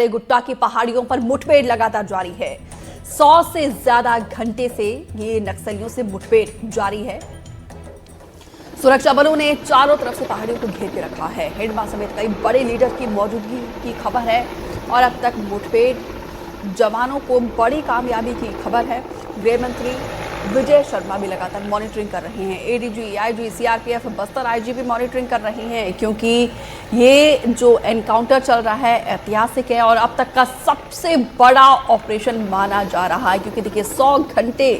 गुट्टा की पहाड़ियों पर मुठभेड़ लगातार जारी है। 100 से ज्यादा घंटे से ये नक्सलियों से मुठभेड़ जारी है। सुरक्षा बलों ने चारों तरफ से पहाड़ियों को घेर के रखा है। हिंडमा समेत कई बड़े लीडर की मौजूदगी की खबर है और अब तक मुठभेड़ जवानों को बड़ी कामयाबी की खबर है। गृह मंत्री विजय शर्मा भी लगातार मॉनिटरिंग कर रहे हैं। ADG, IG, CRPF, Bastar IG भी मॉनिटरिंग कर रहे हैं, क्योंकि ये जो एनकाउंटर चल रहा है ऐतिहासिक है और अब तक का सबसे बड़ा ऑपरेशन माना जा रहा है। क्योंकि देखिए 100 घंटे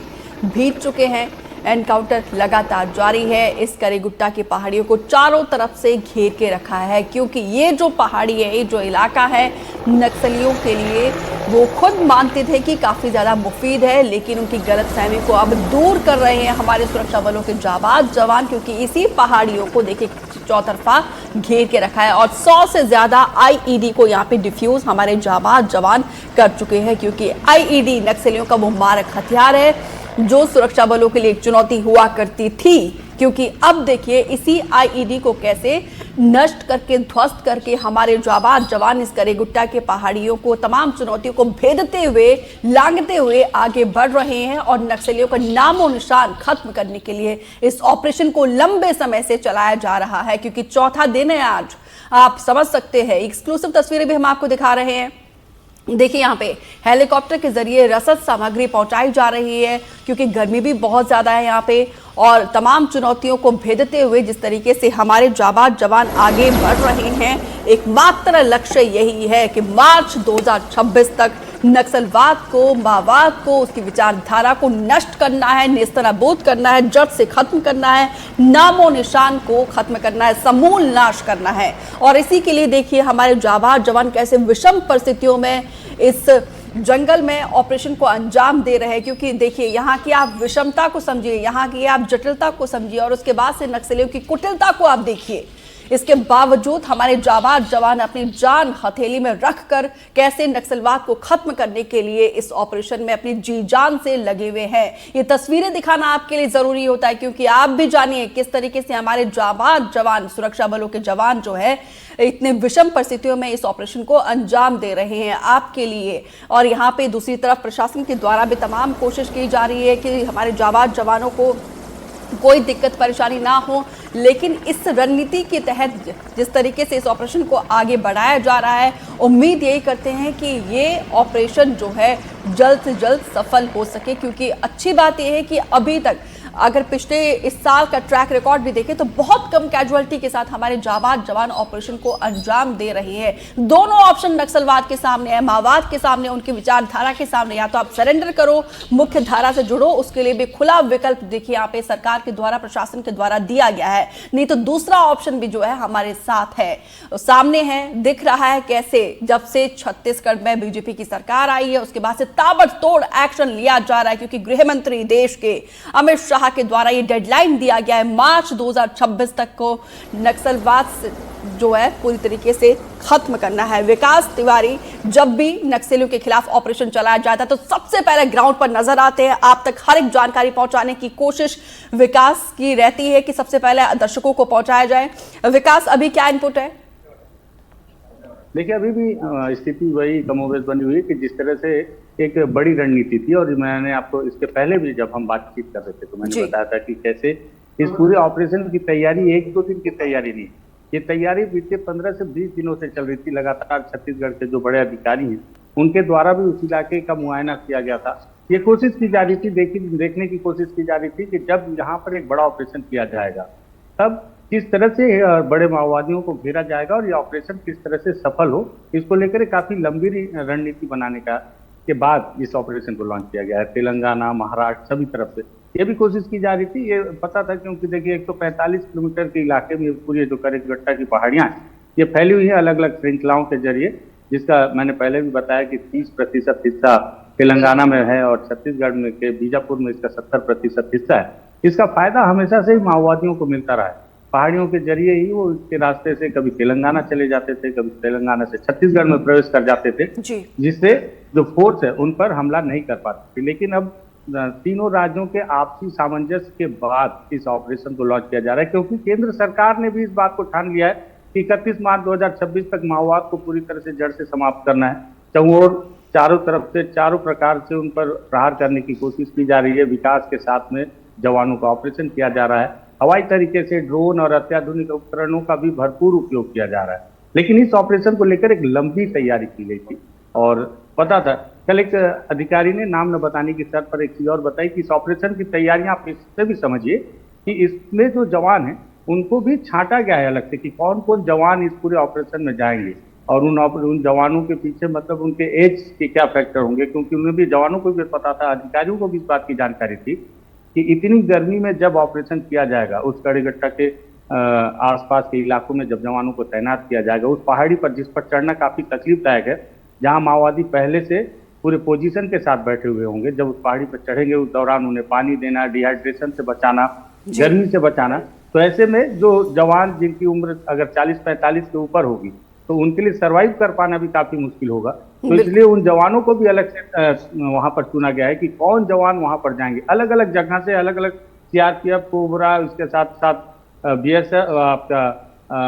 बीत चुके हैं, एनकाउंटर लगातार जारी है। इस करेगुट्टा की पहाड़ियों को चारों तरफ से घेर के रखा है, क्योंकि ये जो पहाड़ी है, ये जो इलाका है, नक्सलियों के लिए वो खुद मानते थे कि काफ़ी ज़्यादा मुफीद है, लेकिन उनकी गलतफहमी को अब दूर कर रहे हैं हमारे सुरक्षा बलों के जाबाज जवान। क्योंकि इसी पहाड़ियों को देखिए चौतरफा घेर के रखा है और 100 से ज़्यादा आईईडी को यहाँ पे डिफ्यूज हमारे जाबाज जवान कर चुके हैं। क्योंकि आईईडी नक्सलियों का वो मारक हथियार है जो सुरक्षा बलों के लिए एक चुनौती हुआ करती थी। क्योंकि अब देखिए इसी आईईडी को कैसे नष्ट करके, ध्वस्त करके हमारे जाबाज जवान इस करेगुट्टा के पहाड़ियों को, तमाम चुनौतियों को भेदते हुए, लांघते हुए आगे बढ़ रहे हैं और नक्सलियों का नामो निशान खत्म करने के लिए इस ऑपरेशन को लंबे समय से चलाया जा रहा है। क्योंकि चौथा दिन है आज, आप समझ सकते हैं। एक्सक्लूसिव तस्वीरें भी हम आपको दिखा रहे हैं। देखिए यहाँ पे हेलीकॉप्टर के जरिए रसद सामग्री पहुंचाई जा रही है, क्योंकि गर्मी भी बहुत ज़्यादा है यहाँ पे और तमाम चुनौतियों को भेदते हुए जिस तरीके से हमारे जाबाज जवान आगे बढ़ रहे हैं, एकमात्र लक्ष्य यही है कि मार्च 2026 तक नक्सलवाद को, माओवाद को, उसकी विचारधारा को नष्ट करना है, नेस्तनाबूद करना है, जड़ से खत्म करना है, नामो निशान को खत्म करना है, समूल नाश करना है। और इसी के लिए देखिए हमारे जाबाज जवान कैसे विषम परिस्थितियों में इस जंगल में ऑपरेशन को अंजाम दे रहे हैं। क्योंकि देखिए यहाँ की आप विषमता को समझिए, यहाँ की आप जटिलता को समझिए और उसके बाद से नक्सलियों की कुटिलता को आप देखिए। इसके बावजूद हमारे जाबाज जवान अपनी जान हथेली में रखकर कैसे नक्सलवाद को खत्म करने के लिए इस ऑपरेशन में अपनी जी जान से लगे हुए हैं। ये तस्वीरें दिखाना आपके लिए जरूरी होता है, क्योंकि आप भी जानिए किस तरीके से हमारे जाबाज जवान, सुरक्षा बलों के जवान जो है इतने विषम परिस्थितियों में इस ऑपरेशन को अंजाम दे रहे हैं आपके लिए। और यहाँ पे दूसरी तरफ प्रशासन के द्वारा भी तमाम कोशिश की जा रही है कि हमारे जाबाज जवानों को कोई दिक्कत परेशानी ना हो। लेकिन इस रणनीति के तहत जिस तरीके से इस ऑपरेशन को आगे बढ़ाया जा रहा है, उम्मीद यही करते हैं कि ये ऑपरेशन जो है जल्द से जल्द सफल हो सके। क्योंकि अच्छी बात यह है कि अभी तक अगर पिछले इस साल का ट्रैक रिकॉर्ड भी देखें तो बहुत कम कैजुअलिटी के साथ हमारे जाबाज जवान ऑपरेशन को अंजाम दे रहे हैं। दोनों ऑप्शन नक्सलवाद के सामने है, माओवाद के सामने, उनकी विचारधारा के सामने। या तो आप सरेंडर करो, मुख्य धारा से जुड़ो, उसके लिए भी खुला विकल्प देखिए यहाँ पे सरकार के द्वारा, प्रशासन के द्वारा दिया गया है। नहीं तो दूसरा ऑप्शन भी जो है हमारे साथ है, सामने है, दिख रहा है कैसे जब से छत्तीसगढ़ में बीजेपी की सरकार आई है उसके बाद से ताबड़तोड़ एक्शन लिया जा रहा है। क्योंकि गृह मंत्री देश के अमित शाह के द्वारा ये डेडलाइन दिया गया है, मार्च 2026 तक को नक्सलवाद जो है पूरी तरीके से खत्म करना है। विकास तिवारी जब भी नक्सलियों के खिलाफ ऑपरेशन चलाया जाता है तो सबसे पहले ग्राउंड पर नजर आते हैं। आप तक हर एक जानकारी पहुंचाने की कोशिश विकास की रहती है कि सबसे पहले दर्शकों को पहुंचाया जाए। विकास, अभी क्या इनपुट है? देखिए अभी भी स्थिति वही कमोबेश बनी हुई है कि जिस तरह से एक बड़ी रणनीति थी, और मैंने आपको इसके पहले भी जब हम बातचीत कर रहे थे तो मैंने बताया था कि कैसे इस पूरे ऑपरेशन की तैयारी 1-2 दिन की तैयारी नहीं, ये तैयारी बीते 15 से 20 दिनों से चल रही थी। लगातार छत्तीसगढ़ के जो बड़े अधिकारी हैं उनके द्वारा भी उस इलाके का मुआयना किया गया था। ये कोशिश की जा रही थी, देखने की कोशिश की जा रही थी कि जब यहाँ पर एक बड़ा ऑपरेशन किया जाएगा तब किस तरह से बड़े माओवादियों को घेरा जाएगा और ये ऑपरेशन किस तरह से सफल हो। इसको लेकर काफी लंबी रणनीति बनाने के बाद इस ऑपरेशन को लॉन्च किया गया है। तेलंगाना, महाराष्ट्र, सभी तरफ से ये भी कोशिश की जा रही थी। ये पता था क्योंकि देखिए 145 किलोमीटर के इलाके में पूरी जो करेगुट्टा की पहाड़ियां हैं ये फैली हुई है अलग अलग श्रृंखलाओं के जरिए, जिसका मैंने पहले भी बताया कि 30% हिस्सा तेलंगाना में है और छत्तीसगढ़ में के बीजापुर में इसका 70% हिस्सा है। इसका फायदा हमेशा से ही माओवादियों को मिलता रहा है। पहाड़ियों के जरिए ही वो इसके रास्ते से कभी तेलंगाना चले जाते थे, कभी तेलंगाना से छत्तीसगढ़ में प्रवेश कर जाते थे, जिससे जो फोर्स है उन पर हमला नहीं कर पाते थे। लेकिन अब तीनों राज्यों के आपसी सामंजस्य के बाद इस ऑपरेशन को लॉन्च किया जा रहा है, क्योंकि केंद्र सरकार ने भी इस बात को ठान लिया है कि 31 मार्च 2026 तक माओवाद को पूरी तरह से जड़ से समाप्त करना है। चहुओर चारों तरफ से चारों प्रकार से उन पर प्रहार करने की कोशिश की जा रही है। विकास के साथ में जवानों का ऑपरेशन किया जा रहा है। हवाई तरीके से ड्रोन और अत्याधुनिक उपकरणों का भी भरपूर उपयोग किया जा रहा है। लेकिन इस ऑपरेशन को लेकर एक लंबी तैयारी की गई थी और पता था। कल एक अधिकारी ने नाम न बताने की शर्त पर एक चीज और बताई कि इस ऑपरेशन की तैयारियां आप इससे भी समझिए कि इसमें जो जवान हैं उनको भी छांटा गया है अलग से कि कौन कौन जवान इस पूरे ऑपरेशन में जाएंगे और उन जवानों के पीछे मतलब उनके एज के क्या फैक्टर होंगे, क्योंकि उन्हें भी जवानों को भी पता था, अधिकारियों को भी इस बात की जानकारी थी कि इतनी गर्मी में जब ऑपरेशन किया जाएगा, उस कड़ीगट्टा के आसपास के इलाकों में जब जवानों को तैनात किया जाएगा, उस पहाड़ी पर जिस पर चढ़ना काफी तकलीफदायक है, जहां माओवादी पहले से पूरे पोजीशन के साथ बैठे हुए होंगे, जब उस पहाड़ी पर चढ़ेंगे उस दौरान उन्हें पानी देना, डिहाइड्रेशन से बचाना, गर्मी से बचाना। तो ऐसे में जो जवान जिनकी उम्र अगर 40-45 के ऊपर होगी तो उनके लिए सर्वाइव कर पाना भी काफी मुश्किल होगा। तो इसलिए उन जवानों को भी अलग से वहां पर चुना गया है कि कौन जवान वहां पर जाएंगे। अलग अलग जगह से अलग अलग सीआरपीएफ, कोबरा, उसके साथ साथ बीएसएफ, आपका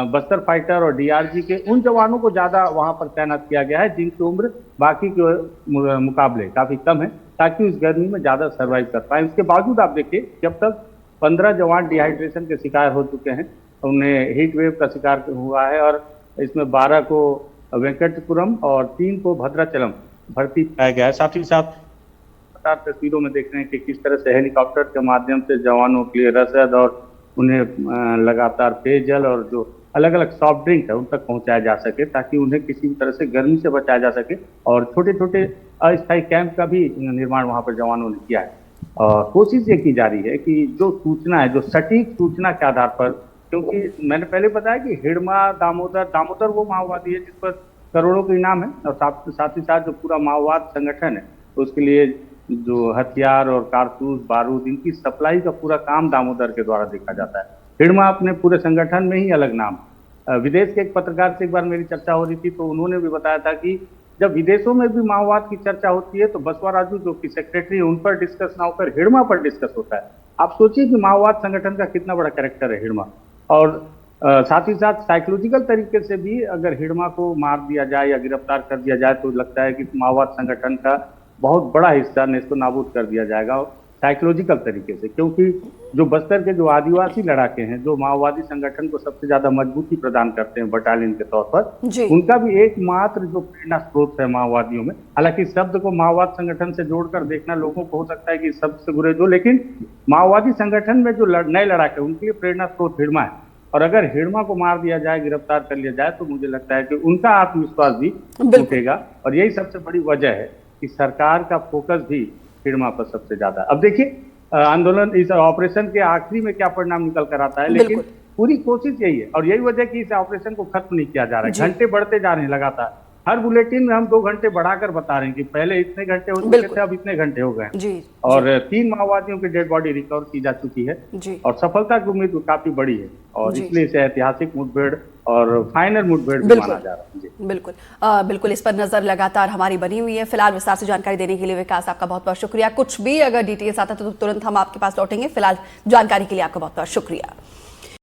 बस्तर फाइटर और डीआरजी के उन जवानों को ज्यादा वहां पर तैनात किया गया है जिनकी उम्र बाकी के मुकाबले काफी कम है, ताकि उस गर्मी में ज्यादा सर्वाइव कर पाए। इसके बावजूद आप देखिए जब तक 15 जवान डिहाइड्रेशन के शिकार हो चुके हैं, उन्हें हीट वेव का शिकार हुआ है और इसमें 12 को वेंकटपुरम और 3 को भद्राचलम भर्ती किया गया है। साथ ही साथ तस्वीरों में देख रहे हैं कि किस तरह से हेलीकॉप्टर के माध्यम से जवानों के लिए रसद और उन्हें लगातार पेयजल और जो अलग अलग सॉफ्ट ड्रिंक है उन तक पहुंचाया जा सके, ताकि उन्हें किसी भी तरह से गर्मी से बचाया जा सके। और छोटे छोटे अस्थायी कैंप का भी निर्माण वहां पर जवानों ने किया है। और कोशिश ये की जा रही है कि जो सूचना है, जो सटीक सूचना के आधार पर, क्योंकि मैंने पहले बताया कि हिड़मा, दामोदर वो माओवादी है जिस पर करोड़ों के इनाम है और साथ ही साथ जो पूरा माओवाद संगठन है उसके लिए जो हथियार और कारतूस, बारूद, इनकी सप्लाई का पूरा काम दामोदर के द्वारा देखा जाता है। हिड़मा अपने पूरे संगठन में ही अलग नाम। विदेश के एक पत्रकार से एक बार मेरी चर्चा हो रही थी तो उन्होंने भी बताया था कि जब विदेशों में भी माओवाद की चर्चा होती है तो बसवा राजू जो कि सेक्रेटरी है उन पर डिस्कस ना होकर हिड़मा पर डिस्कस होता है। आप सोचिए कि माओवाद संगठन का कितना बड़ा कैरेक्टर है हिड़मा। और साथ ही साथ साइकोलॉजिकल तरीके से भी अगर हिड़मा को मार दिया जाए या गिरफ्तार कर दिया जाए तो लगता है कि माओवाद संगठन का बहुत बड़ा हिस्सा नेस्तो नाबूद कर दिया जाएगा साइकोलॉजिकल तरीके से, क्योंकि जो बस्तर के जो आदिवासी लड़ाके हैं जो माओवादी संगठन को सबसे ज्यादा मजबूती प्रदान करते हैं बटालियन के तौर पर, उनका भी एकमात्र जो प्रेरणा स्रोत है माओवादियों में। हालांकि शब्द को माओवाद संगठन से जोड़कर देखना लोगों को हो सकता है कि शब्द से गुरेज हो, लेकिन माओवादी संगठन में जो नए लड़ाके उनके लिए प्रेरणा स्रोत हिड़मा है। और अगर हिड़मा को मार दिया जाए, गिरफ्तार कर लिया जाए तो मुझे लगता है कि उनका आत्मविश्वास भी टूटेगा। और यही सबसे बड़ी वजह है कि सरकार का फोकस भी हिड़मा पर सबसे ज्यादा। अब देखिए आंदोलन इस ऑपरेशन के आखिरी में क्या परिणाम निकल कर आता है, लेकिन पूरी कोशिश यही है और यही वजह कि इस ऑपरेशन को खत्म नहीं किया जा रहा है। घंटे बढ़ते जा रहे हैं लगातार। हर बुलेटिन में हम 2 घंटे बढ़ाकर बता रहे हैं कि पहले इतने घंटे हो चुके थे, अब इतने घंटे हो गए और 3 माओवादियों की डेड बॉडी रिकवर की जा चुकी है और सफलता की उम्मीद काफी बड़ी है और इसलिए इसे ऐतिहासिक मुठभेड़ और फाइनल मुठभेड़ भी माना जा रहा है। बिल्कुल बिल्कुल, इस पर नजर लगातार हमारी बनी हुई है। फिलहाल विस्तार से जानकारी देने के लिए विकास आपका बहुत बहुत शुक्रिया। कुछ भी अगर डिटेल्स आता तो तुरंत हम आपके पास लौटेंगे। फिलहाल जानकारी के लिए आपका बहुत बहुत शुक्रिया।